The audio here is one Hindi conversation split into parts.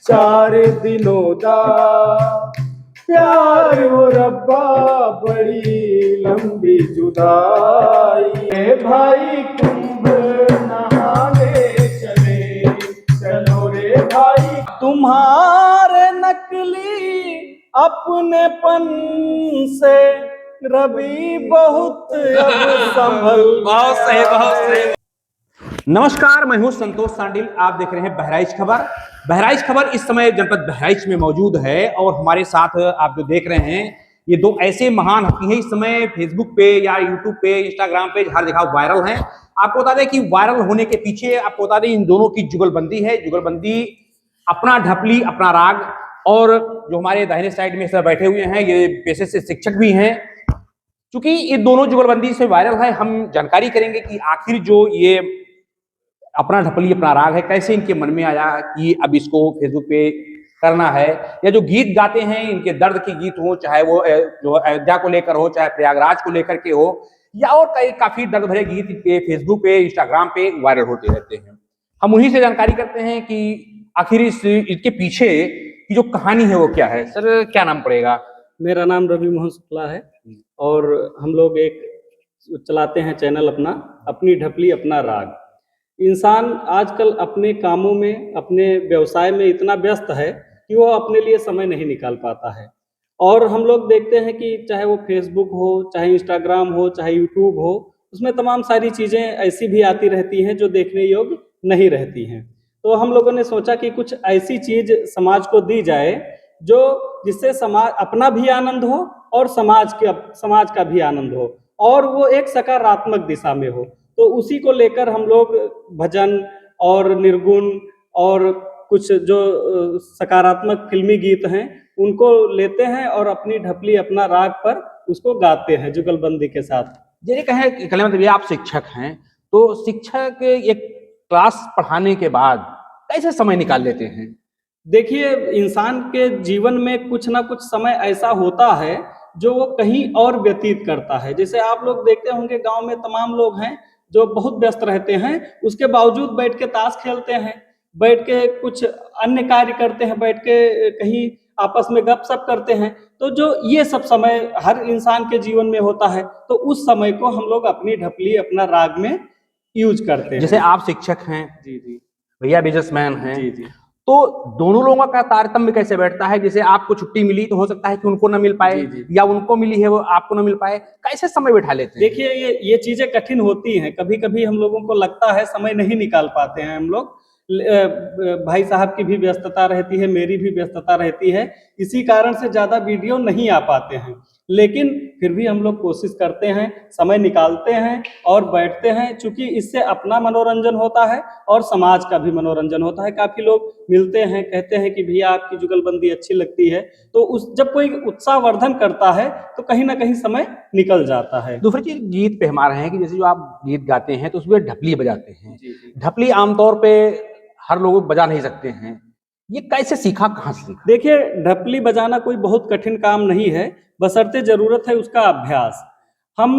4 दिनों दा प्यार हो रब्बा बड़ी लंबी जुदाई। ए भाई कुंभ नहाने चले चलो रे भाई, तुम्हारे नकली अपनेपन से रवि बहुत अब संभल बहुत सही। नमस्कार, मैं हूं संतोष सांडिल। आप देख रहे हैं बहराइच खबर। बहराइच खबर इस समय जनपद बहराइच में मौजूद है और हमारे साथ आप जो देख रहे हैं ये दो ऐसे महान हस्ती हैं, इस समय फेसबुक पे या यूट्यूब पे, इंस्टाग्राम पे हर जगह वायरल हैं। आपको बता दें कि वायरल होने के पीछे आपको बता दें इन दोनों की जुगलबंदी है। जुगलबंदी अपना ढपली अपना राग, और जो हमारे दाहिने साइड में सब बैठे हुए हैं ये पेशे से शिक्षक भी हैं। चूंकि ये दोनों जुगलबंदी से वायरल है, हम जानकारी करेंगे कि आखिर जो ये अपना ढपली अपना राग है कैसे इनके मन में आया कि अब इसको फेसबुक पे करना है, या जो गीत गाते हैं इनके दर्द के गीत हो, चाहे वो जो अयोध्या को लेकर हो, चाहे प्रयागराज को लेकर के हो, या और कई काफी दर्द भरे गीत पे फेसबुक पे इंस्टाग्राम पे वायरल होते रहते हैं। हम उन्हीं से जानकारी करते हैं कि आखिर इसके पीछे की जो कहानी है वो क्या है। सर क्या नाम पड़ेगा? मेरा नाम रवि मोहन शुक्ला है और हम लोग एक चलाते हैं चैनल अपना अपनी ढपली अपना राग। इंसान आजकल अपने कामों में अपने व्यवसाय में इतना व्यस्त है कि वो अपने लिए समय नहीं निकाल पाता है। और हम लोग देखते हैं कि चाहे वो फेसबुक हो, चाहे इंस्टाग्राम हो, चाहे यूट्यूब हो, उसमें तमाम सारी चीज़ें ऐसी भी आती रहती हैं जो देखने योग्य नहीं रहती हैं। तो हम लोगों ने सोचा कि कुछ ऐसी चीज़ समाज को दी जाए जो जिससे समाज अपना भी आनंद हो और समाज का भी आनंद हो और वो एक सकारात्मक दिशा में हो। तो उसी को लेकर हम लोग भजन और निर्गुण और कुछ जो सकारात्मक फिल्मी गीत हैं उनको लेते हैं और अपनी ढपली अपना राग पर उसको गाते हैं जुगलबंदी के साथ। जैसे कहें कहने मतलब ये आप शिक्षक हैं, तो शिक्षक एक क्लास पढ़ाने के बाद कैसे समय निकाल लेते हैं? देखिए, इंसान के जीवन में कुछ ना कुछ समय ऐसा होता है जो वो कहीं और व्यतीत करता है। जैसे आप लोग देखते होंगे गांव में तमाम लोग हैं जो बहुत व्यस्त रहते हैं, उसके बावजूद बैठ के ताश खेलते हैं, बैठ के कुछ अन्य कार्य करते हैं, बैठ के कहीं आपस में गपशप करते हैं। तो जो ये सब समय हर इंसान के जीवन में होता है, तो उस समय को हम लोग अपनी ढपली अपना राग में यूज करते हैं। जैसे आप शिक्षक हैं, जी जी भैया बिजनेसमैन हैं, जी जी तो दोनों लोगों का तारतम्य कैसे बैठता है? जैसे आपको छुट्टी मिली तो हो सकता है कि उनको ना मिल पाए, जी, जी। या उनको मिली है वो आपको ना मिल पाए, कैसे समय बैठा लेते हैं? देखिए, ये चीज़ें कठिन होती हैं। कभी-कभी हम लोगों को लगता है समय नहीं निकाल पाते हैं हम लोग। भाई साहब की भी व्यस्तता रहती है, मेरी भी व्यस्तता रहती है। इसी कारण से ज़्यादा वीडियो नहीं आ पाते हैं। लेकिन फिर भी हम लोग कोशिश करते हैं, समय निकालते हैं और बैठते हैं, चूँकि इससे अपना मनोरंजन होता है और समाज का भी मनोरंजन होता है। काफ़ी लोग मिलते हैं, कहते हैं कि भैया आपकी जुगलबंदी अच्छी लगती है। तो जब कोई उत्साहवर्धन करता है, तो कहीं न कहीं समय निकल जाता है। दूसरी चीज गीत पे हम आ रहे हैं कि जैसे जो आप गीत गाते हैं तो उसमें ढपली बजाते हैं। जी, जी। ढपली आमतौर पे हर लोग बजा नहीं सकते हैं, ये कैसे सीखा, कहाँ से सीखा? देखिए, ढपली बजाना कोई बहुत कठिन काम नहीं है, बशर्ते ज़रूरत है उसका अभ्यास। हम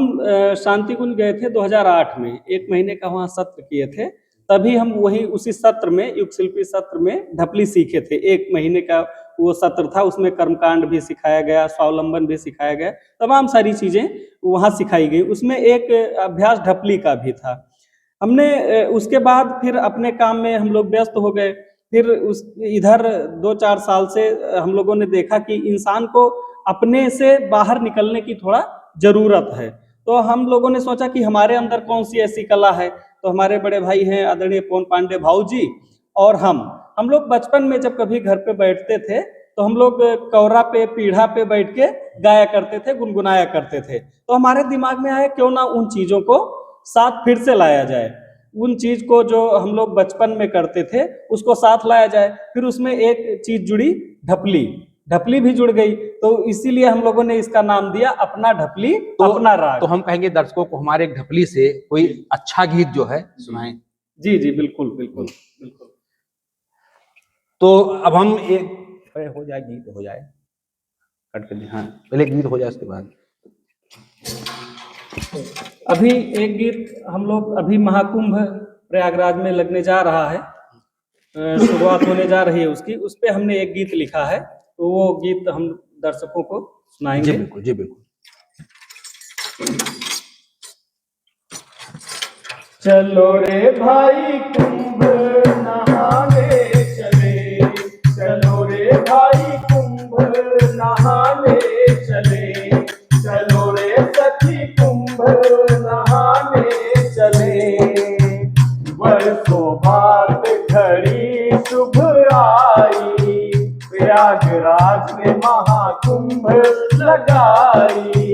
शांति कुंज गए थे 2008 में, 1 महीने का वहाँ सत्र किए थे। तभी हम वहीं उसी सत्र में, युग शिल्पी सत्र में ढपली सीखे थे। 1 महीने का वो सत्र था, उसमें कर्मकांड भी सिखाया गया, स्वावलंबन भी सिखाया गया, तमाम सारी चीज़ें वहाँ सिखाई गई। उसमें एक अभ्यास ढपली का भी था। हमने उसके बाद फिर अपने काम में हम लोग व्यस्त हो गए। फिर उस इधर 2-4 साल से हम लोगों ने देखा कि इंसान को अपने से बाहर निकलने की थोड़ा ज़रूरत है। तो हम लोगों ने सोचा कि हमारे अंदर कौन-सी ऐसी कला है, तो हमारे बड़े भाई हैं आदरणीय पवन पांडे भाऊ जी और हम लोग बचपन में जब कभी घर पे बैठते थे, तो हम लोग कौरा पे, पीढ़ा पे बैठ के गाया करते थे, गुनगुनाया करते थे। तो हमारे दिमाग में आया क्यों ना उन चीज़ों को साथ फिर से लाया जाए। उन चीज़ को जो हम लोग बचपन में करते थे, उसको साथ लाया जाए। फिर उसमें एक चीज़ जुड़ी, ढपली। ढपली भी जुड़ गई, तो इसीलिए हम लोगों ने इसका नाम दिया अपना ढपली अपना राग। तो हम कहेंगे दर्शकों को हमारे ढपली से कोई अच्छा गीत जो है सुनाएं। जी, जी, बिल्कुल, बिल्कुल, बिल्कुल। तो अब हम एक हो जाए, गीत हो जाए, कट कर हाँ, पहले गीत हो जाए उसके बाद। अभी एक गीत हम लोग अभी महाकुंभ प्रयागराज में लगने जा रहा है, शुरुआत होने जा रही है उसकी, उस पे हमने एक गीत लिखा है, तो वो गीत हम दर्शकों को जी सुनाएंगे। बिल्कुल, जी बिल्कुल। चलो रे भाई कुंभ नहाने चले, चलो रे भाई कुंभ नहाने चले, चलो रे सखी कुंभ नहाने चले। बरसों बाद घड़ी शुभ आई, प्रयागराज में महाकुंभ लगाई।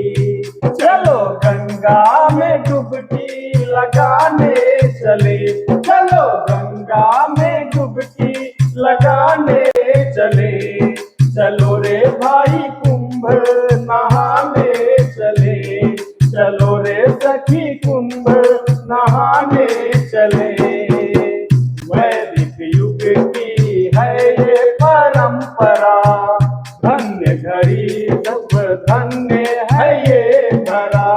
चलो गंगा में डुबकी लगाने चले, चलो गंगा में डुबकी लगाने चले, चलो रे भाई कुंभ नहाने चले, चलो रे सखी कुंभ नहाने चले। वैदिक युग की है ये परंपरा, धन्य घड़ी सब धन्य है ये धरा।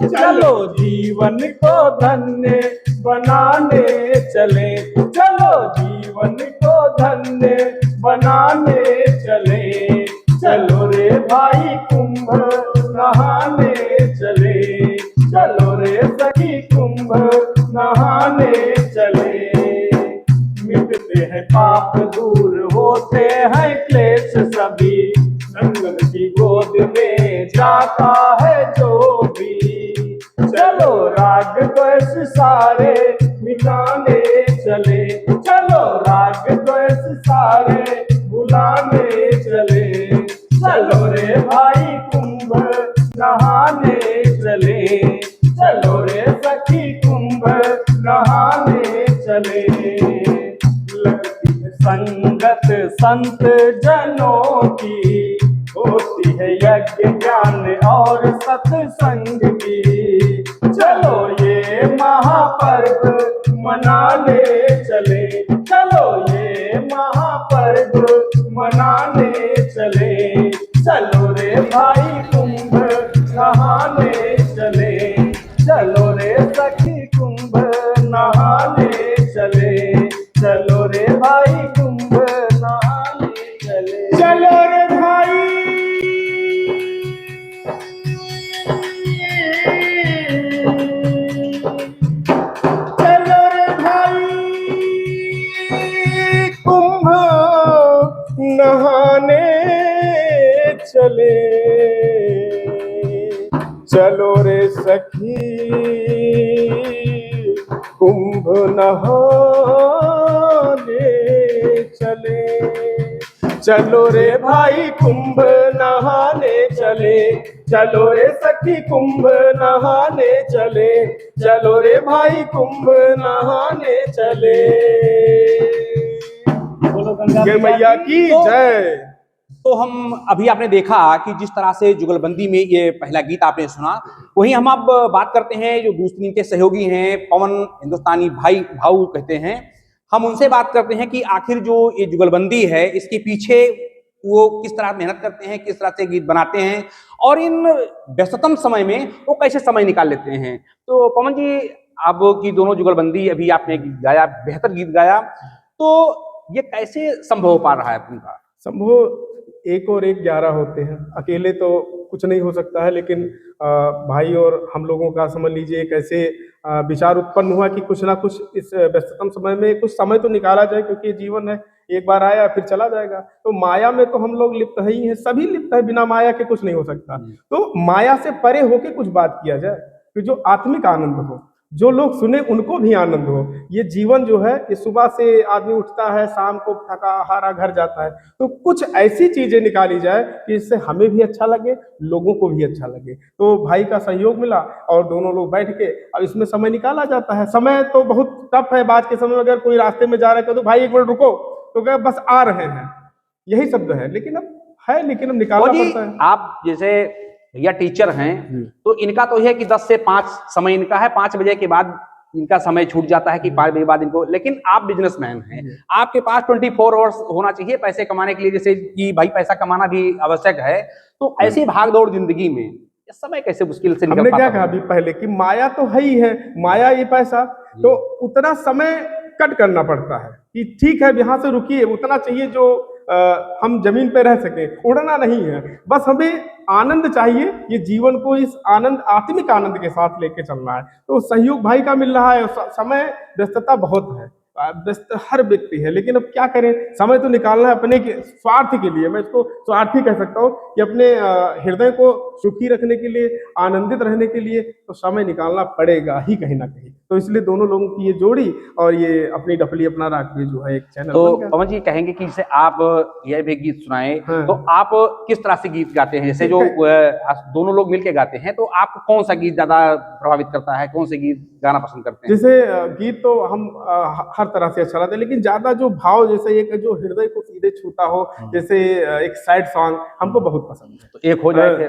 चलो जीवन को धन्य बनाने चले, चलो जीवन को धन्य बनाने चले, चलो रे भाई कुंभ नहाने चले, चलो रे सखी कुंभ नहाने चले। मिटते हैं पाप दूर होते हैं क्लेश सभी, संगम की गोद में जाता है जो भी। चलो राग द्वेष सारे मिटाने चले, चलो राग द्वेष सारे भुलाने चले, चलो रे भाई कुंभ नहाने चले, चलो रे सखी कुंभ नहाने चले। लगती है संगत संत जनों की, होती है यज्ञ ज्ञान और सत्संग की। चलो ये महापर्व मनाने चले, चलो ये महापर्व मनाने चले, चलो रे भाई कुंभ नहाने चले, चलो रे सखी कुंभ नहाने चले, चलो रे भाई कुंभ नहाने चले। चलो रे भाई, चलो रे भाई कुंभ नहाने चले, चलो रे सखी कुंभ नहाने चले, चलो रे भाई कुंभ नहाने चले, चलो रे सखी कुंभ नहाने चले, चलो रे भाई कुंभ नहाने चले। बोलो गंगा मैया की जय। तो हम अभी आपने देखा कि जिस तरह से जुगलबंदी में ये पहला गीत आपने सुना, वहीं हम अब बात करते हैं जो दूसरी इनके सहयोगी हैं, पवन हिंदुस्तानी भाई भाऊ कहते हैं, हम उनसे बात करते हैं कि आखिर जो ये जुगलबंदी है इसके पीछे वो किस तरह मेहनत करते हैं, किस तरह से गीत बनाते हैं और इन व्यस्ततम समय में वो कैसे समय निकाल लेते हैं। तो पवन जी, आपकी दोनों जुगलबंदी अभी आपने गीत गाया, बेहतर गीत गाया, तो ये कैसे संभव हो पा रहा है उनका? संभव 1 और 1 11 होते हैं, अकेले तो कुछ नहीं हो सकता है। लेकिन भाई और हम लोगों का समझ लीजिए एक ऐसे विचार उत्पन्न हुआ कि कुछ ना कुछ इस व्यस्ततम समय में कुछ समय तो निकाला जाए, क्योंकि जीवन है, एक बार आया फिर चला जाएगा। तो माया में तो हम लोग लिप्त ही हैं, सभी लिप्त है, बिना माया के कुछ नहीं हो सकता। तो माया से परे होके कुछ बात किया जाए कि जो आत्मिक आनंद हो, जो लोग सुने उनको भी आनंद हो। ये जीवन जो है, ये सुबह से आदमी उठता है, शाम को थका हारा घर जाता है, तो कुछ ऐसी चीजें निकाली जाए कि इससे हमें भी अच्छा लगे, लोगों को भी अच्छा लगे। तो भाई का सहयोग मिला और दोनों लोग बैठ के अब इसमें समय निकाला जाता है। समय तो बहुत टफ है, बात के समय अगर कोई रास्ते में जा रहा है तो भाई 1 मिनट रुको, तो क्या बस आ रहे हैं, यही शब्द है। लेकिन अब निकालना पड़ता है। आप जैसे भैया टीचर हैं, तो इनका तो यह है कि 10 से 5 समय इनका है, 5 बजे के बाद इनका समय छूट जाता है कि 5 बजे बाद इनको। लेकिन आप बिजनेसमैन हैं, आपके पास 24 आवर्स होना चाहिए पैसे कमाने के लिए, जैसे कि भाई पैसा कमाना भी आवश्यक है। तो ऐसी भागदौड़ जिंदगी में समय कैसे मुश्किल से निकल हमने पाता क्या कहा अभी पहले कि माया तो है ही है, माया ये पैसा, तो उतना समय कट करना पड़ता है कि ठीक है, यहाँ से रुकिए, उतना चाहिए जो हम जमीन पे रह सके, उड़ना नहीं है। बस हमें आनंद चाहिए, ये जीवन को इस आनंद, आत्मिक आनंद के साथ लेके चलना है। तो सहयोग भाई का मिल रहा है। समय, व्यस्तता बहुत है, व्यस्त हर व्यक्ति है, लेकिन अब क्या करें, समय तो निकालना है अपने स्वार्थ के लिए। मैं इसको स्वार्थी कह सकता हूँ कि अपने हृदय को सुखी रखने के लिए, आनंदित रहने के लिए तो समय निकालना पड़ेगा ही कहीं ना कहीं। तो इसलिए दोनों लोगों की ये जोड़ी और ये अपनी डफली अपना राग भी जो है एक चैनल तो बन गया। पवन जी कहेंगे कि जैसे आप यह भी गीत सुनाए, हाँ। तो आप किस तरह से गीत गाते हैं? जैसे जो दोनों लोग मिलके गाते हैं, तो आपको कौन सा गीत ज्यादा प्रभावित करता है, कौन से गीत गाना पसंद करते हैं? जैसे गीत तो हम हर तरह से अच्छा लगता है, लेकिन ज्यादा जो भाव, जैसे एक जो हृदय को सीधे छूता हो, जैसे एक सैड सॉन्ग हमको बहुत पसंद है। तो एक हो जाए फिर।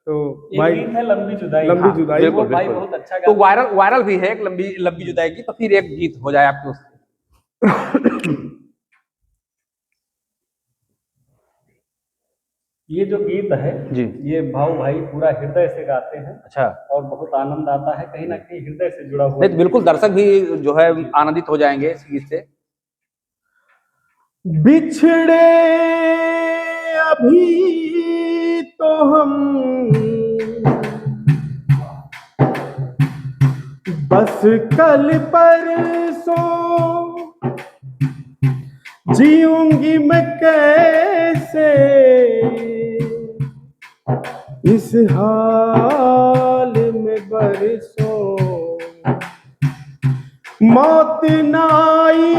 तो एक भाई, गीत है लंबी जुदाई। लंबी हाँ, जुदाई, बिल्कुल, बिल्कुल भाई बिल्कुल। बहुत अच्छा तो गाता है। वायरल भी है एक लंबी लंबी जुदाई की, तो फिर एक गीत हो जाए आपके उससे। ये जो गीत है जी। ये भाव भाई पूरा हृदय से गाते हैं अच्छा। और बहुत आनंद आता है, कहीं ना कहीं हृदय से जुड़ा हुआ नहीं तो बिल्कुल दर्शक भी जो है आनंदित हो जाएंगे इस गीत से। बिछड़े अभी तो हम बस कल परसों, जीऊंगी मैं कैसे इस हाल में बरसों, मौत ना आई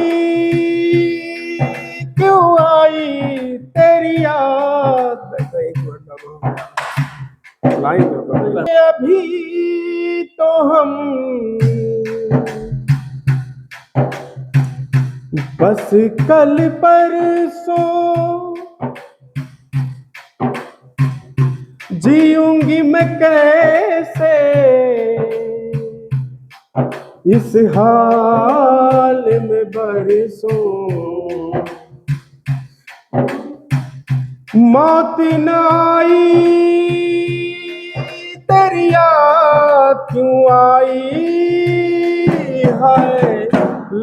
क्यों आई तेरी याद। एक लाइन अभी तो हम बस कल परसों, जीऊंगी मैं कैसे इस हाल में बरसों, मौत न आई तेरी याद क्यों आई, है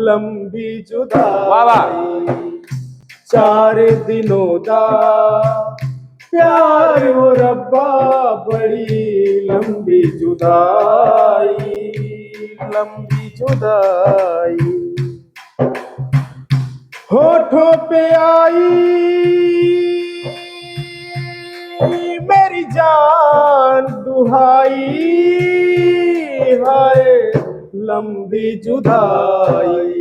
लंबी जुदाई 4 दिनों दा प्यार हो रब्बा, बड़ी लंबी जुदाई, लंबी जुदाई होठों पे आई मेरी जान दुहाई, हाय लंबी जुदाई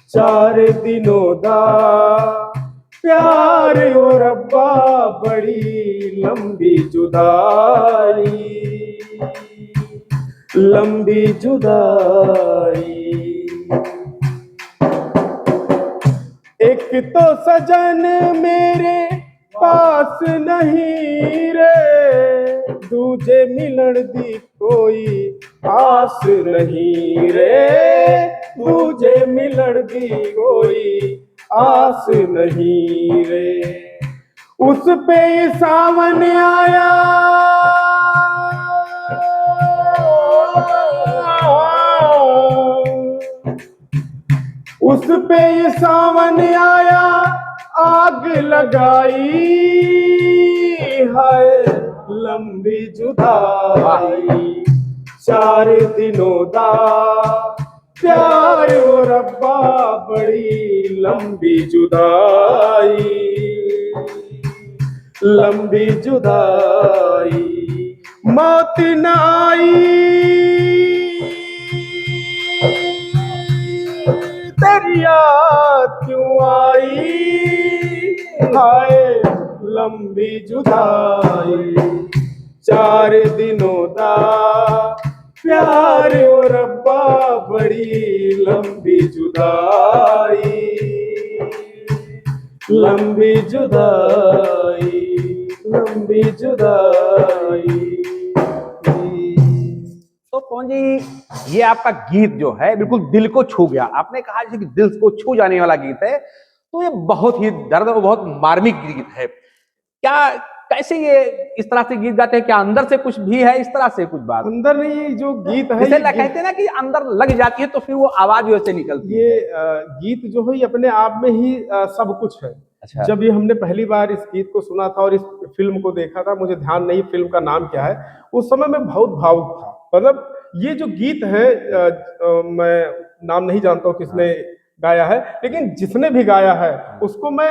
4 दिनों दा प्यार हो रब्बा, बड़ी लंबी जुदाई, लंबी जुदाई। एक तो सजन मेरे पास नहीं रे, दूजे मिलन दी कोई आस नहीं रे, दूजे मिलन दी कोई आस नहीं रे। उस पे सावन आया उस पे सावन आया, आग लगाई, है लंबी जुदाई 4 दिनों दा प्यार हो रब्बा, बड़ी लंबी जुदाई, लंबी जुदाई मौत न आई तेरी याद क्यों आई, हाय लंबी जुदाई 4 दिनों दा प्यार हो रब्बा, बड़ी लंबी जुदाई, लंबी जुदाई, लंबी जुदाई। तो पवन जी ये आपका गीत जो है बिल्कुल दिल को छू गया। आपने कहा जैसे कि दिल को छू जाने वाला गीत है, तो ये बहुत ही दर्द और बहुत मार्मिक गीत है। क्या कैसे ये इस तरह से गीत गाते हैं? क्या अंदर से कुछ भी है इस तरह से कुछ बात? अंदर नहीं, जो गीत है जैसे ये कहते हैं ना कि अंदर लग जाती है तो फिर वो आवाज वैसे निकलती है। ये गीत जो है ये अपने आप में ही सब कुछ है। अच्छा। जब ये हमने पहली बार इस गीत को सुना था और इस फिल्म को देखा था, मुझे ध्यान नहीं फिल्म का नाम क्या है, उस समय मैं बहुत भावुक था। मतलब ये जो गीत है मैं नाम नहीं जानता हूँ किसने गाया है, लेकिन जिसने भी गाया है उसको मैं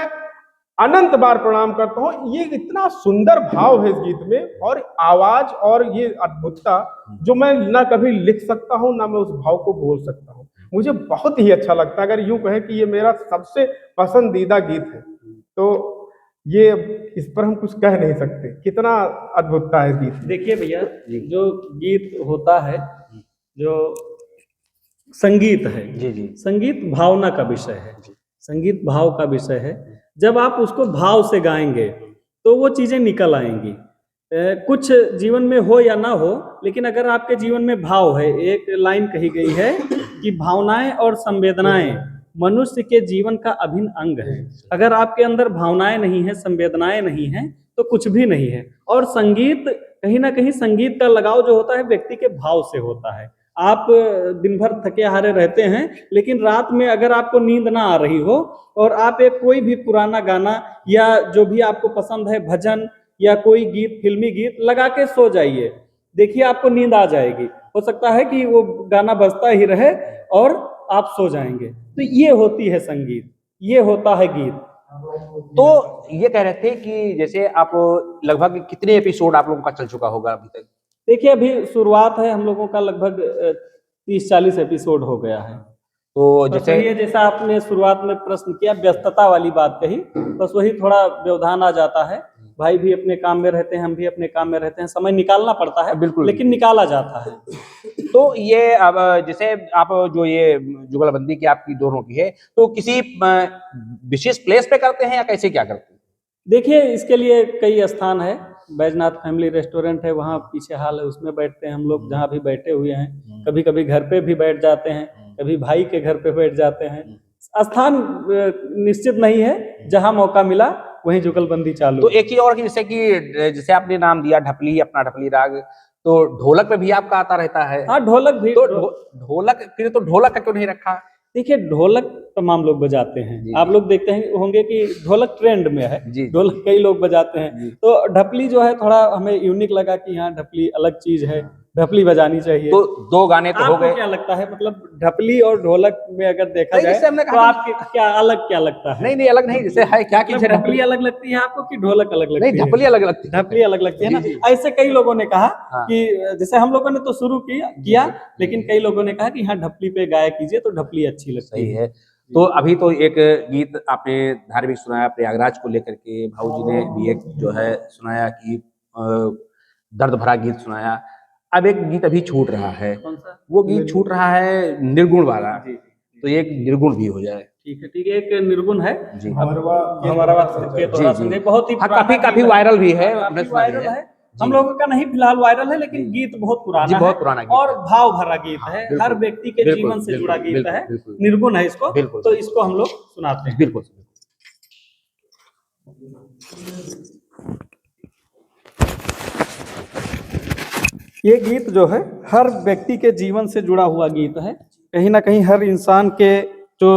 अनंत बार प्रणाम करता हूँ। ये इतना सुंदर भाव है इस गीत में, और आवाज और ये अद्भुतता जो मैं ना कभी लिख सकता हूँ ना मैं उस भाव को बोल सकता हूँ। मुझे बहुत ही अच्छा लगता है। अगर यूं कहें कि ये मेरा सबसे पसंदीदा गीत है तो ये, इस पर हम कुछ कह नहीं सकते, कितना अद्भुतता है इस गीत में। देखिए भैया, जो गीत होता है, जो संगीत है, जी जी। संगीत भावना का विषय है, संगीत भाव का विषय है। जब आप उसको भाव से गाएंगे तो वो चीजें निकल आएंगी। कुछ जीवन में हो या ना हो, लेकिन अगर आपके जीवन में भाव है, एक लाइन कही गई है कि भावनाएं और संवेदनाएं मनुष्य के जीवन का अभिन्न अंग है। अगर आपके अंदर भावनाएं नहीं है, संवेदनाएं नहीं है, तो कुछ भी नहीं है। और संगीत, कहीं ना कहीं संगीत का लगाव जो होता है व्यक्ति के भाव से होता है। आप दिन भर थके हारे रहते हैं, लेकिन रात में अगर आपको नींद ना आ रही हो और आप एक कोई भी पुराना गाना या जो भी आपको पसंद है, भजन या कोई गीत, फिल्मी गीत लगा के सो जाइए, देखिए आपको नींद आ जाएगी। हो सकता है कि वो गाना बजता ही रहे और आप सो जाएंगे। तो ये होती है संगीत, ये होता है गीत। तो ये कह रहे थे कि जैसे आप लगभग कितने एपिसोड आप लोगों का चल चुका होगा अभी तक? देखिए, अभी शुरुआत है, हम लोगों का लगभग 30-40 एपिसोड हो गया है। तो बस जैसे वही है, जैसा आपने शुरुआत में प्रश्न किया, व्यस्तता वाली बात कही, बस वही थोड़ा व्यवधान आ जाता है। भाई भी अपने काम में रहते हैं, हम भी अपने काम में रहते हैं, समय निकालना पड़ता है, बिल्कुल, लेकिन निकाला जाता है। तो ये अब जैसे आप जो ये जुगलबंदी की आपकी दोनों की है, तो किसी विशेष प्लेस पे करते हैं या कैसे क्या करते हैं? देखिए, इसके लिए कई स्थान है। बैजनाथ फैमिली रेस्टोरेंट है, वहाँ पीछे हॉल है, उसमें बैठते हैं हम लोग, जहाँ भी बैठे हुए हैं। कभी कभी घर पे भी बैठ जाते हैं, कभी भाई के घर पे बैठ जाते हैं। स्थान निश्चित नहीं है, जहाँ मौका मिला वहीं जुगलबंदी चालू। तो एक ही और कि जैसे आपने नाम दिया ढपली, अपना ढपली राग, तो ढोलक पे भी आपका आता रहता है? हाँ, ढोलक भी। तो ढोलक फिर तो ढोलक का क्यों नहीं रखा? देखिए, ढोलक तमाम लोग बजाते हैं। आप लोग देखते हैं होंगे कि ढोलक ट्रेंड में है, ढोलक कई लोग बजाते हैं। तो ढपली जो है थोड़ा हमें यूनिक लगा कि हाँ, ढपली अलग चीज है, ढपली बजानी चाहिए। तो दो गाने तो हो आपको गए। क्या लगता है, मतलब ढपली और ढोलक में अगर देखा नहीं, जाए जैसे हमने तो कहा आपके क्या अलग क्या लगता है? नहीं अलग नहीं, जैसे है क्या कि मतलब ढपली अलग लगती है आपको कि ढोलक अलग लगती है? नहीं, ढपली अलग लगती है। ढपली अलग लगती है ना। जी, जी। ऐसे कई लोगों ने कहा हाँ। कि जैसे हम लोगों ने तो शुरू किया, लेकिन कई लोगों ने कहा कि हाँ, ढपली पे गाया कीजिए तो ढपली अच्छी लगती सही है। है। तो अभी तो एक गीत आपने धार्मिक सुनाया प्रयागराज को लेकर के, भाऊजी ने भी एक जो है सुनाया कि दर्द भरा गीत सुनाया। अब एक गीत अभी छूट रहा है, कौन सा? वो गीत छूट रहा है निर्गुण वाला। तो एक निर्गुण भी हो जाए। ठीक है, ठीक है। एक निर्गुण है जी। हमारा के तोहरा जी, जी। संदेह, बहुत ही हाँ, पुराना काफी गीत वायरल भी है, काफी हमने सुना भी वायरल है। है। हम लोगों का नहीं फिलहाल वायरल है, लेकिन गीत बहुत जी, पुराना बहुत है पुराना गीत और है। भाव भरा गीत है, बिल्कुल, हर व्यक्ति के बिल्कुल, जीवन से जुड़ा बिल्कुल, गीत बिल्कुल, है। बिल्कुल। निर्गुण है इसको, बिल्कुल। तो इसको हम लोग सुनाते हैं। बिल्कुल। ये गीत जो है हर व्यक्ति के जीवन से जुड़ा हुआ गीत है। कहीं ना कहीं हर इंसान के जो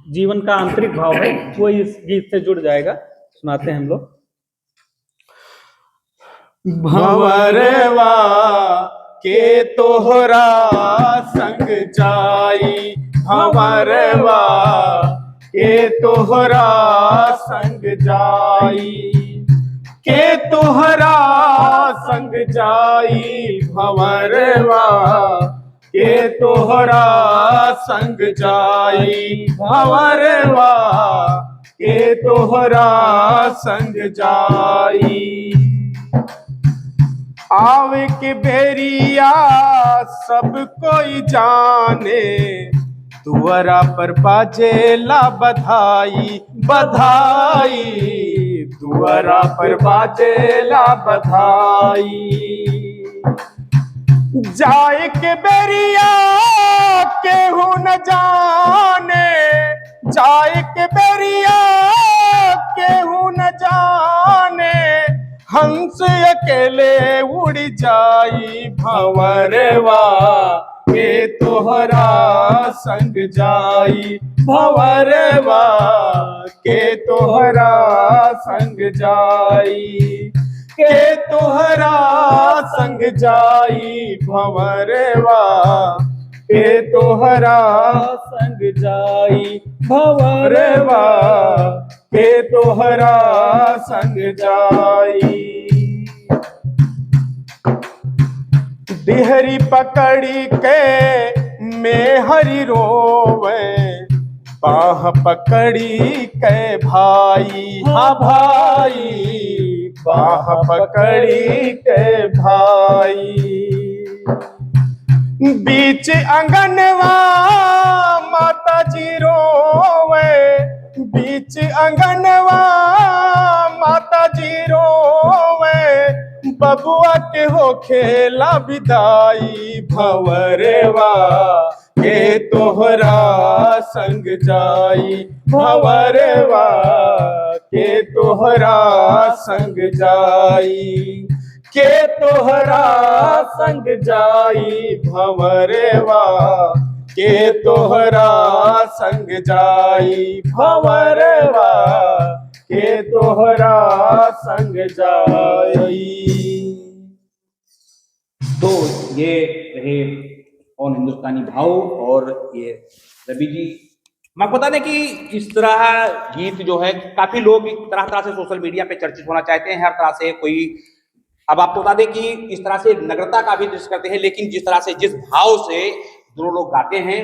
जीवन का आंतरिक भाव है वो इस गीत से जुड़ जाएगा। सुनाते हैं हम लोग। भंवरवा के तोहरा संग जाई, भंवरवा के तोहरा संग जाई, के तोहरा संग जाई, भंवरवा के तोहरा संग जाई, भंवरवा के तोहरा संग जाई। आवे के बेरिया सब कोई जाने, दुआरा पर बाजेला बधाई, बधाई, दुआरा पर बाजेला बधाई। जाए के बेरिया केहू न जाने, जाए के बेरिया केहू न जाने, हंस अकेले उड़ जाई भंवरवा के तोहरा संग जाई भंवरवा के तोहरा संग जाई के तोहरा संग जाई भंवरवा के तोहरा संग जाई भंवरवा के तोहरा संग जाई। डिहरी पकड़ी के मैं हरि रोवे बाह पकड़ी के भाई हाँ भाई बाह पकड़ी के भाई। बीच अंगनवा माता जी रोवे बीच अंगनवा माता जी रोवे बबुआ के हो खेला विदाई भंवरवा के तोहरा संग जाई भंवरवा के तोहरा संग जाई के तोहरा संग जाई भंवरवा के तोहरा संग जाई भंवरवा के तोहरा संग जाई। तो ये रहे कौन हिंदुस्तानी भाव और ये रवि जी। मैं बता दें कि इस तरह गीत जो है काफी लोग तरह तरह से सोशल मीडिया पे चर्चित होना चाहते हैं, हर तरह से कोई। अब आपको बता दें कि इस तरह से नग्नता का भी दृश्य करते हैं, लेकिन जिस तरह से जिस भाव से दोनों लोग गाते हैं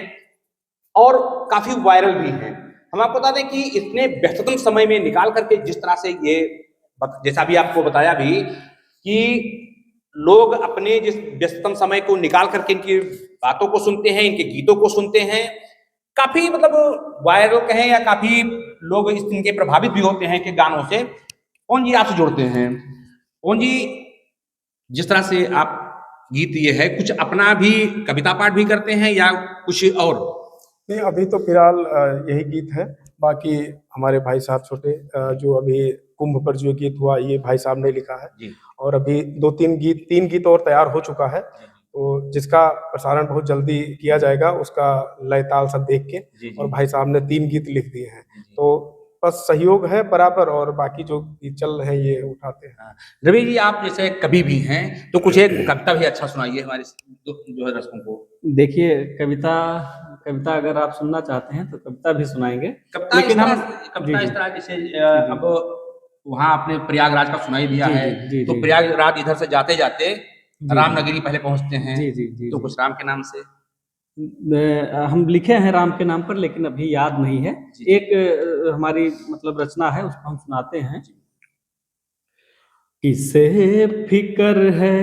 और काफी वायरल भी हैं। हम आपको बता दें कि इतने व्यस्ततम समय में निकाल करके जिस तरह से ये, जैसा भी आपको बताया भी कि लोग अपने जिस व्यस्ततम समय को निकाल करके इनकी बातों को सुनते हैं, इनके गीतों को सुनते हैं, काफी मतलब वायरल कहें या काफी लोग इनके प्रभावित भी होते हैं कि गानों से। कौन जी आपसे जोड़ते हैं? कौन जी जिस तरह से आप गीत ये है, कुछ अपना भी कविता पाठ भी करते हैं या कुछ और? नहीं, अभी तो फिलहाल यही गीत है। बाकी हमारे भाई साहब छोटे जो अभी कुंभ पर जो गीत हुआ ये भाई साहब ने लिखा है जी। और अभी तीन गीत और तैयार हो चुका है, तो जिसका प्रसारण बहुत जल्दी किया जाएगा, उसका लय ताल सब देख के। जी। और भाई साहब ने 3 गीत लिख दिए हैं, तो बस सहयोग है बराबर और बाकी जो गीत चल रहे हैं ये उठाते हैं। रवि जी, आप जैसे कवि भी हैं, तो कुछ एक कविता भी अच्छा सुनाइए हमारे जो है दर्शकों को। देखिए, कविता अगर आप सुनना चाहते हैं तो कविता भी सुनाएंगे, कविता लेकिन हम कविता इस तरह जैसे अब वहाँ आपने प्रयागराज का सुनाई दिया जी, है, जी, तो जी। प्रयागराज इधर से जाते जाते जी। रामनगरी पहले पहुंचते हैं, जी, जी, जी, तो जी। कुछ राम के नाम से। हम लिखे हैं राम के नाम पर, लेकिन अभी याद नहीं है। जी। एक हमारी मतलब रचना है, उसको हम सुनाते हैं। किसे फिक्र है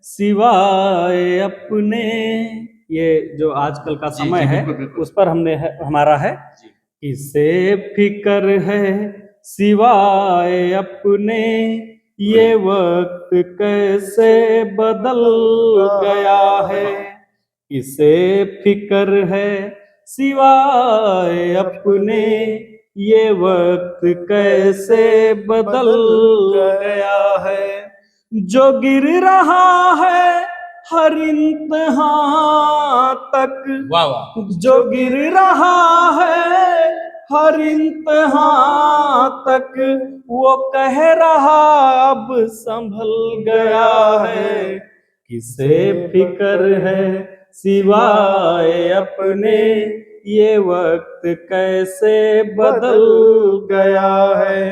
सिवाय अपने, ये जो आजकल का जी, समय जी, है बिल्कुल, बिल्कुल। उस पर हमारा है। जी। किसे फिक्र है सिवाय अपने, ये वक्त कैसे बदल गया है। किसे फिक्र है सिवाय अपने, ये वक्त कैसे बदल गया है। जो गिर रहा है हर इम्तिहान तक, वाह वाह। जो गिर रहा है हर इम्तिहान तक, वो कह रहा अब संभल गया है। किसे फिक्र है सिवाय अपने, ये वक्त कैसे बदल गया है।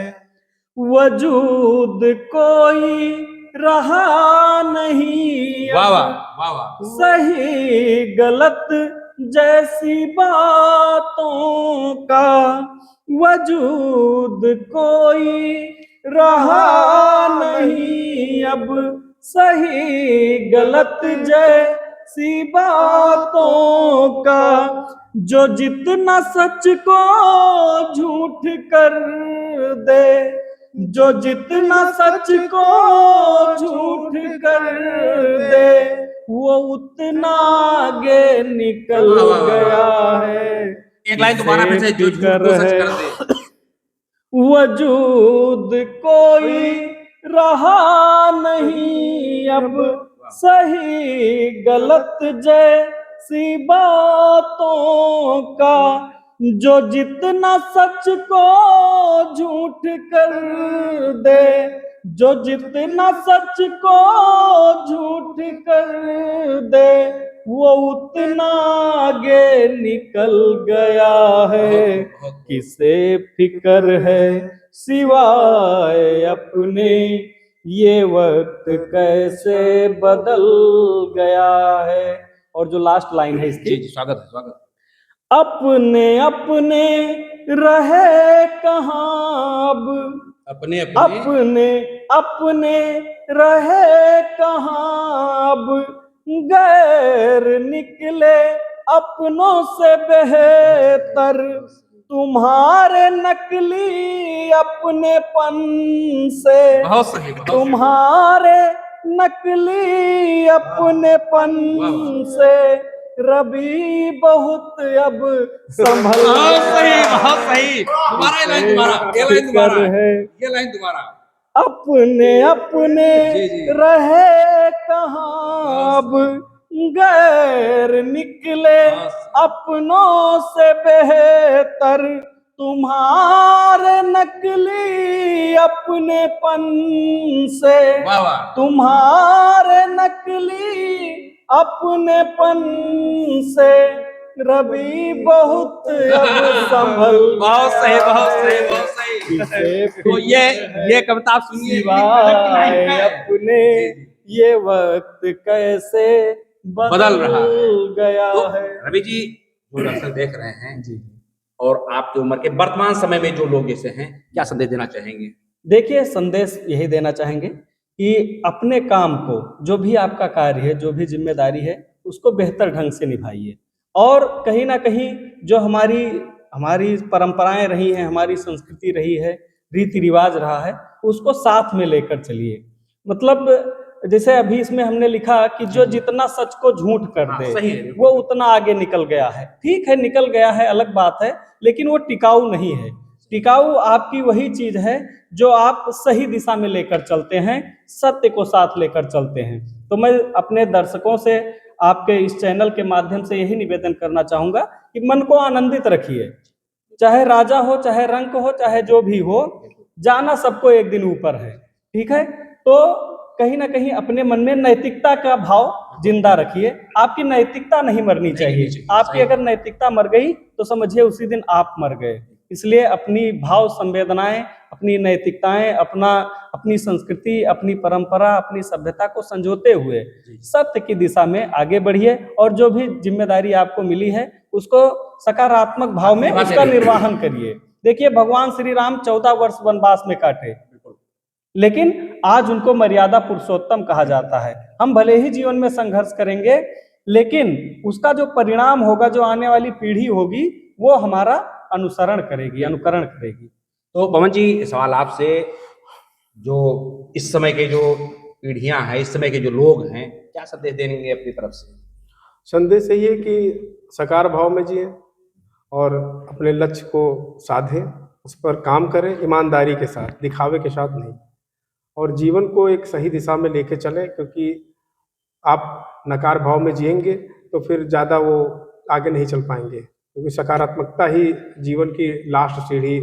वजूद कोई रहा नहीं वाह अब, वाह वाह वाह। सही गलत जैसी बातों का। वजूद कोई रहा नहीं अब, सही गलत जैसी बातों का। जो जितना सच को झूठ कर दे, जो जितना सच को झूठ कर दे, वो उतना आगे निकल गया है। एक लाइन दोबारा फिर से, जो झूठ को सच कर दे। वजूद कोई रहा नहीं अब सही गलत जैसी बातों का, जो जितना सच को झूठ कर दे, जो जितना सच को झूठ कर दे, वो उतना आगे निकल गया है। किसे फिक्र है सिवाय अपने, ये वक्त कैसे बदल गया है। और जो लास्ट लाइन है इसकी, स्वागत है, स्वागत। अपने अपने रहे कहाँ अब, अपने अपने अपने रहे कहाँ अब, गैर निकले अपनों से बेहतर, तुम्हारे नकली अपनेपन से, बहुत सही, बहुत तुम्हारे नकली अपनेपन से रवि बहुत अब संभल बहुत सही, बहुत सही। दोबारा ये लाइन दोबारा, ये लाइन दोबारा, ये लाइन दोबारा। अपने अपने जी, जी। रहे कहाँ अब, गैर निकले अपनों से बेहतर, तुम्हारे नकली अपनेपन से, वाह वाह। तुम्हारे नकली अपनेपन से रवि बहुत अब संभल, बहुत सही, बहुत सही, बहुत सही। तो ये कविता आप सुनिए, सिवाय अपने ये वक्त कैसे बदल रहा गया तो है। रवि जी, जो दर्शक देख रहे हैं जी, और आपकी उम्र के वर्तमान समय में जो लोग जैसे हैं, क्या संदेश देना चाहेंगे? देखिए, संदेश यही देना चाहेंगे कि अपने काम को, जो भी आपका कार्य है, जो भी जिम्मेदारी है, उसको बेहतर ढंग से निभाइए। और कहीं ना कहीं जो हमारी हमारी परंपराएं रही हैं, हमारी संस्कृति रही है, रीति रिवाज रहा है, उसको साथ में लेकर चलिए। मतलब जैसे अभी इसमें हमने लिखा कि जो जितना सच को झूठ कर दे, सही है, वो उतना आगे निकल गया है। ठीक है, निकल गया है, अलग बात है, लेकिन वो टिकाऊ नहीं है। टिकाऊ आपकी वही चीज है जो आप सही दिशा में लेकर चलते हैं, सत्य को साथ लेकर चलते हैं। तो मैं अपने दर्शकों से आपके इस चैनल के माध्यम से यही निवेदन करना चाहूंगा कि मन को आनंदित रखिए। चाहे राजा हो, चाहे रंक हो, चाहे जो भी हो, जाना सबको एक दिन ऊपर है। ठीक है, तो कहीं ना कहीं अपने मन में नैतिकता का भाव जिंदा रखिए। आपकी नैतिकता नहीं मरनी चाहिए। आपकी अगर नैतिकता मर गई तो समझिए उसी दिन आप मर गए। इसलिए अपनी भाव संवेदनाएं, अपनी नैतिकताएं, अपनी संस्कृति, अपनी परंपरा, अपनी सभ्यता को संजोते हुए सत्य की दिशा में आगे बढ़िए। और जो भी जिम्मेदारी आपको मिली है उसको सकारात्मक भाव में उसका निर्वहन करिए। देखिए, भगवान श्री राम 14 वर्ष वनवास में काटे, लेकिन आज उनको मर्यादा पुरुषोत्तम कहा जाता है। हम भले ही जीवन में संघर्ष करेंगे, लेकिन उसका जो परिणाम होगा, जो आने वाली पीढ़ी होगी, वो हमारा अनुसरण करेगी, अनुकरण करेगी। तो पवन जी, सवाल आपसे, जो इस समय के जो पीढ़ियां हैं, इस समय के जो लोग हैं, क्या संदेश देंगे अपनी तरफ से? संदेश यही है कि सकार भाव में जिए और अपने लक्ष्य को साधें, उस पर काम करें ईमानदारी के साथ, दिखावे के साथ नहीं, और जीवन को एक सही दिशा में लेके चलें। क्योंकि आप नकार भाव में जिएंगे तो फिर ज़्यादा वो आगे नहीं चल पाएंगे, क्योंकि सकारात्मकता ही जीवन की लास्ट सीढ़ी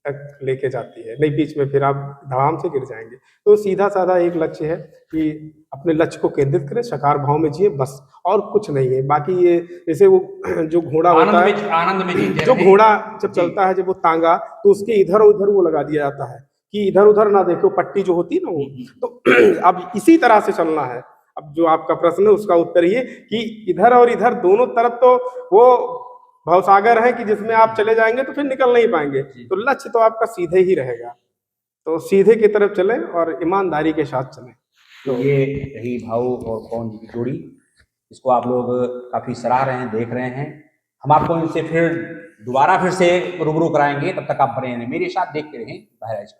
तक लेके जाती है, नहीं बीच में फिर आप धड़ाम से गिर जाएंगे। तो सीधा साधा एक लक्ष्य है कि अपने लक्ष्य को केंद्रित करें, सकार भाव में जिए, बस, और कुछ नहीं है। बाकी ये जैसे वो जो घोड़ा होता है, आनंद में जीते जो रहें। घोड़ा जब चलता है, जब वो तांगा, तो उसके इधर उधर वो लगा दिया जाता है कि इधर उधर ना देखो, पट्टी जो होती है ना वो। तो अब इसी तरह से चलना है। अब जो आपका प्रश्न है उसका उत्तर ये कि इधर और इधर दोनों तरफ तो वो भवसागर है कि जिसमें आप चले जाएंगे तो फिर निकल नहीं पाएंगे। तो लक्ष्य तो आपका सीधे ही रहेगा, तो सीधे की तरफ चलें और ईमानदारी के साथ चलें। तो ये रही भाऊ और पवन जी की जोड़ी, इसको आप लोग काफी सराह रहे हैं, देख रहे हैं। हम आपको इनसे फिर दोबारा फिर से रूबरू कराएंगे, तब तक आप बने रहें, मेरे साथ देखते रहें बहराइच।